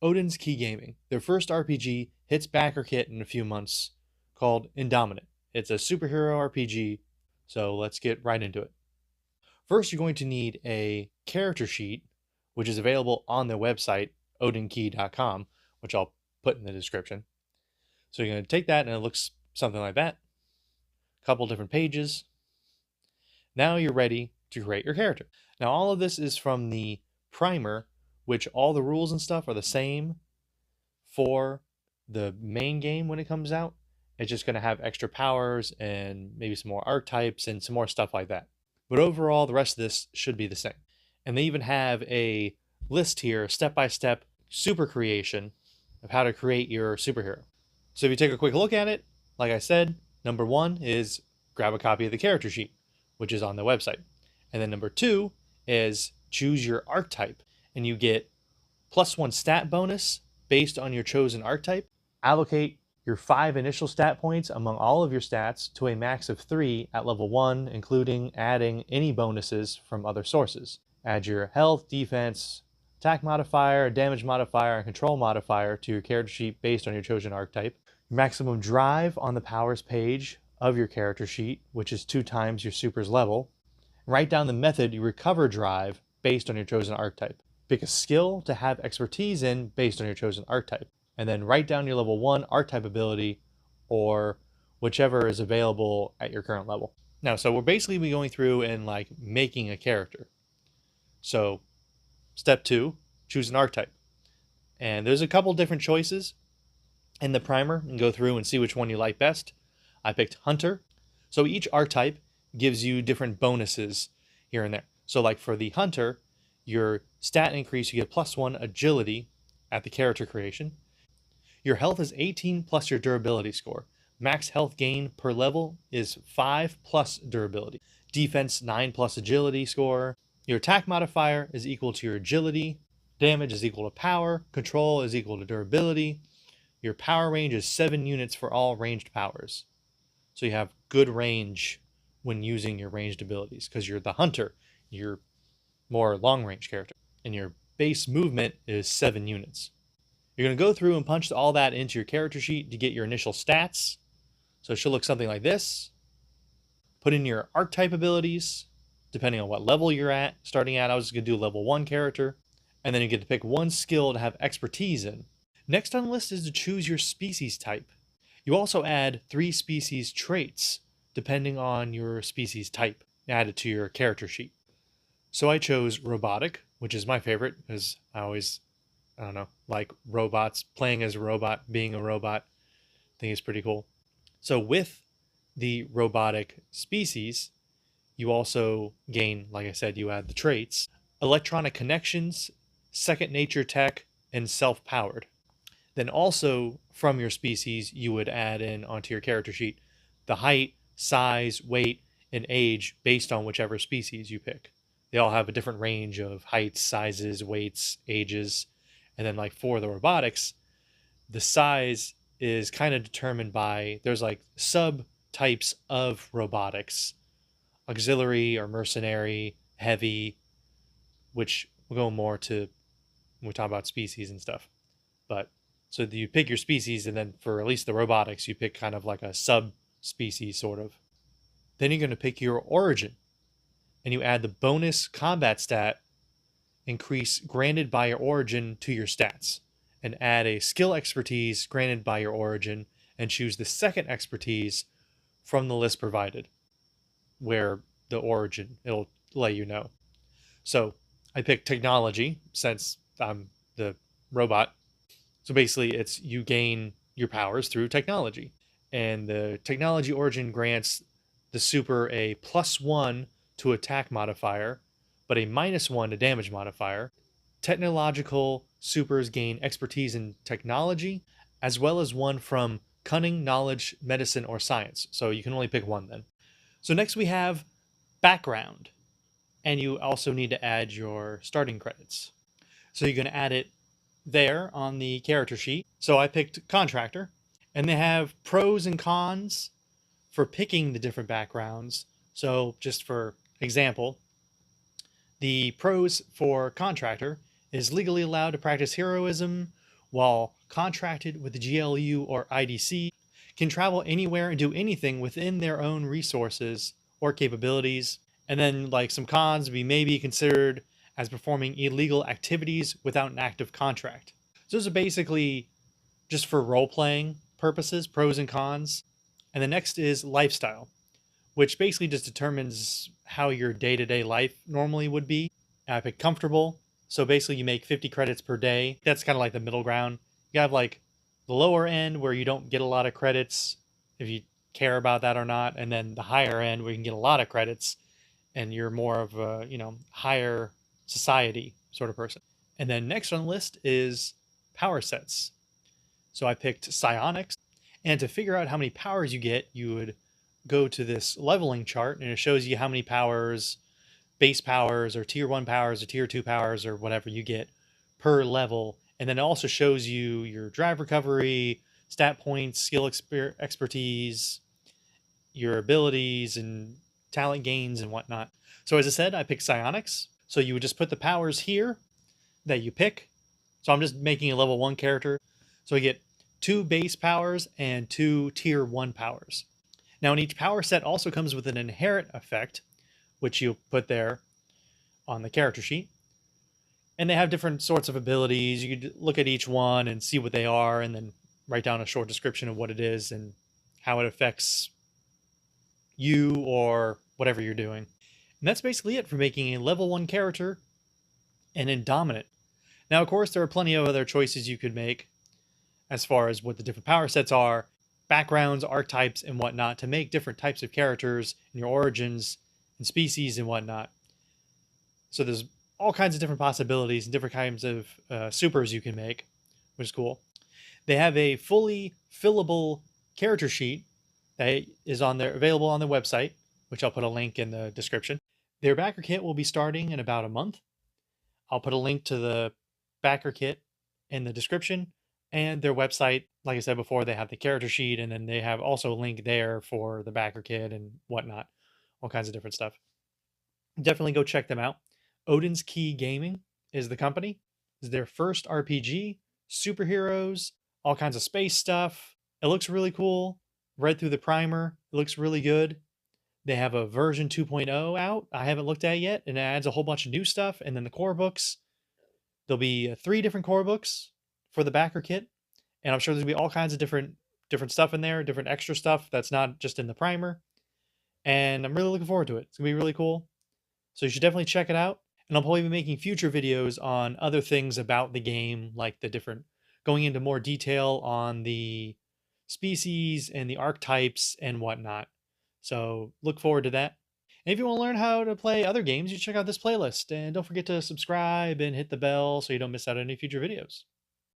Odins Key Gaming. Their first RPG hits Backerkit in a few months called Indominant. It's a superhero RPG, so let's get right into it. First, you're going to need a character sheet, which is available on their website, odinkey.com, which I'll put in the description. So you're going to take that, and it looks something like that. A couple different pages. Now you're ready to create your character. Now all of this is from the primer, which all the rules and stuff are the same for the main game when it comes out. It's just going to have extra powers and maybe some more archetypes and some more stuff like that. But overall, the rest of this should be the same. And they even have a list here, step-by-step super creation of how to create your superhero. So if you take a quick look at it, like I said, number 1 is grab a copy of the character sheet, which is on the website. And then number 2 is choose your archetype, and you get +1 stat bonus based on your chosen archetype. Allocate your 5 initial stat points among all of your stats to a max of 3 at level 1, including adding any bonuses from other sources. Add your health, defense, attack modifier, damage modifier, and control modifier to your character sheet based on your chosen archetype. Maximum drive on the powers page of your character sheet, which is 2 times your super's level. Write down the method you recover drive based on your chosen archetype. Pick a skill to have expertise in based on your chosen archetype. And then write down your level 1 archetype ability or whichever is available at your current level. Now, so we're basically going through and like making a character. So step 2, choose an archetype. And there's a couple different choices in the primer, and go through and see which one you like best. I picked Hunter. So each archetype gives you different bonuses here and there. So like for the Hunter, your stat increase, you get +1 agility at the character creation. Your health is 18 plus your durability score. Max health gain per level is 5 plus durability. Defense 9 plus agility score. Your attack modifier is equal to your agility. Damage is equal to power. Control is equal to durability. Your power range is 7 units for all ranged powers. So you have good range when using your ranged abilities because you're the Hunter. You're more long-range character. And your base movement is 7 units. You're going to go through and punch all that into your character sheet to get your initial stats. So it should look something like this. Put in your archetype abilities, depending on what level you're at. Starting at, I was going to do a level 1 character. And then you get to pick 1 skill to have expertise in. Next on the list is to choose your species type. You also add 3 species traits, depending on your species type, added to your character sheet. So I chose robotic, which is my favorite, because I don't know, like robots, playing as a robot, being a robot. I think it's pretty cool. So with the robotic species, you also gain, like I said, you add the traits, electronic connections, second nature tech, and self-powered. Then also from your species, you would add in onto your character sheet the height, size, weight, and age based on whichever species you pick. They all have a different range of heights, sizes, weights, ages. And then like for the robotics, the size is kind of determined by, there's like subtypes of robotics, auxiliary or mercenary, heavy, which will go more to when we talk about species and stuff. But so you pick your species, and then for at least the robotics, you pick kind of like a subspecies sort of. Then you're going to pick your origin, and you add the bonus combat stat increase granted by your origin to your stats, and add a skill expertise granted by your origin, and choose the second expertise from the list provided, where the origin, it'll let you know. So I picked technology since I'm the robot. So basically it's you gain your powers through technology, and the technology origin grants the super a +1 to attack modifier, but a -1 to damage modifier. Technological supers gain expertise in technology, as well as one from cunning, knowledge, medicine, or science. So you can only pick one then. So next we have background, and you also need to add your starting credits. So you're going to add it there on the character sheet. So I picked contractor, and they have pros and cons for picking the different backgrounds. So just for example, the pros for contractor is legally allowed to practice heroism, while contracted with the GLU or IDC, can travel anywhere and do anything within their own resources or capabilities. And then like some cons be maybe considered as performing illegal activities without an active contract. So those are basically just for role-playing purposes, pros and cons. And the next is lifestyle, which basically just determines how your day-to-day life normally would be. I picked comfortable, so basically you make 50 credits per day. That's kind of like the middle ground. You have like the lower end where you don't get a lot of credits if you care about that or not, and then the higher end where you can get a lot of credits and you're more of a, higher society sort of person. And then next on the list is power sets. So I picked psionics, and to figure out how many powers you get, you would go to this leveling chart, and it shows you how many powers, base powers or tier 1 powers or tier 2 powers or whatever you get per level. And then it also shows you your drive recovery, stat points, skill expertise, your abilities and talent gains and whatnot. So as I said, I picked psionics. So you would just put the powers here that you pick. So I'm just making a level 1 character. So I get 2 base powers and 2 tier 1 powers. Now, in each power set also comes with an inherent effect, which you'll put there on the character sheet. And they have different sorts of abilities. You could look at each one and see what they are, and then write down a short description of what it is and how it affects you or whatever you're doing. And that's basically it for making a level 1 character and Indominant. Now, of course, there are plenty of other choices you could make as far as what the different power sets are, backgrounds, archetypes, and whatnot to make different types of characters and your origins and species and whatnot. So there's all kinds of different possibilities and different kinds of supers you can make, which is cool. They have a fully fillable character sheet that is available on their website, which I'll put a link in the description. Their backer kit will be starting in about a month. I'll put a link to the backer kit in the description, and their website. Like I said before, they have the character sheet, and then they have also a link there for the backer kit and whatnot, all kinds of different stuff. Definitely go check them out. Odins Key Gaming is the company. It's their first RPG, superheroes, all kinds of space stuff. It looks really cool. Read through the primer. It looks really good. They have a version 2.0 out. I haven't looked at it yet, and it adds a whole bunch of new stuff. And then the core books. There'll be 3 different core books for the backer kit, and I'm sure there'll be all kinds of different stuff in there, different extra stuff that's not just in the primer. And I'm really looking forward to it. It's gonna be really cool. So you should definitely check it out. And I'll probably be making future videos on other things about the game, like going into more detail on the species and the archetypes and whatnot. So look forward to that. And if you want to learn how to play other games, you check out this playlist. And don't forget to subscribe and hit the bell so you don't miss out on any future videos.